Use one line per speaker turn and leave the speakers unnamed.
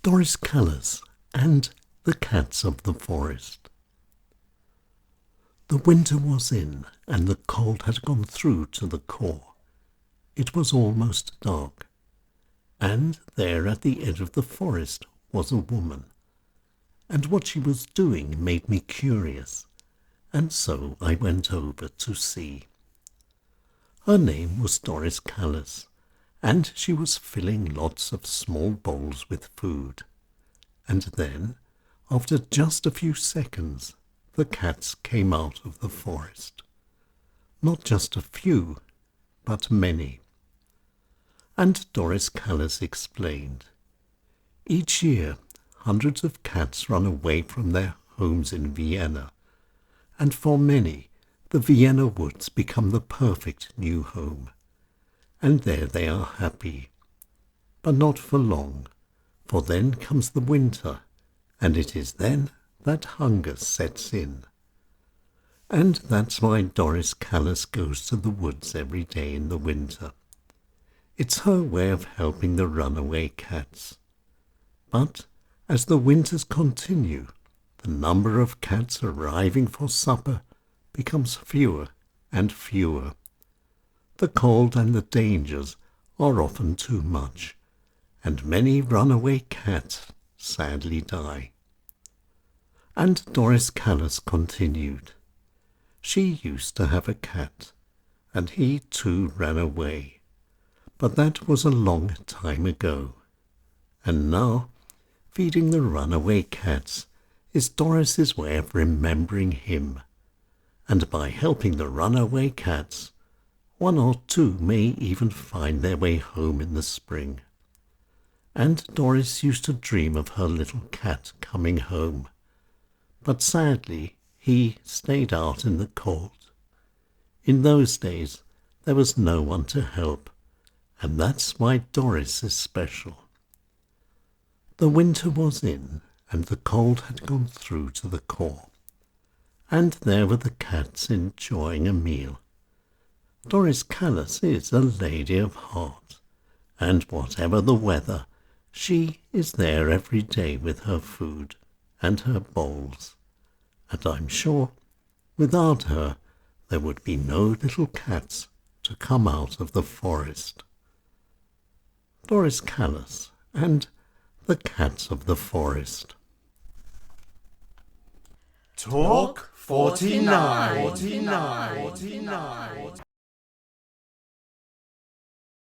Doris Kallus and the Cats of the Forest. The winter was in, and the cold had gone through to the core. It was almost dark, and there at the edge of the forest was a woman, and what she was doing made me curious, and so I went over to see. Her name was Doris Kallus, and she was filling lots of small bowls with food. And then, after just a few seconds, the cats came out of the forest. Not just a few, but many. And Doris Kallus explained. Each year, hundreds of cats run away from their homes in Vienna, and for many, the Vienna woods become the perfect new home. And there they are happy. But not for long, for then comes the winter, and it is then that hunger sets in. And that's why Doris Kallus goes to the woods every day in the winter. It's her way of helping the runaway cats. But as the winters continue, the number of cats arriving for supper becomes fewer and fewer. The cold and the dangers are often too much, and many runaway cats sadly die. And Doris Kallus continued. She used to have a cat, and he too ran away. But that was a long time ago. And now, feeding the runaway cats is Doris's way of remembering him. And by helping the runaway cats, one or two may even find their way home in the spring. And Doris used to dream of her little cat coming home. But sadly, he stayed out in the cold. In those days, there was no one to help, and that's why Doris is special. The winter was in, and the cold had gone through to the core. And there were the cats enjoying a meal. Doris Kallus is a lady of heart, and whatever the weather, she is there every day with her food and her bowls. And I'm sure, without her, there would be no little cats to come out of the forest. Doris Kallus and the Cats of the Forest.
Talk 49.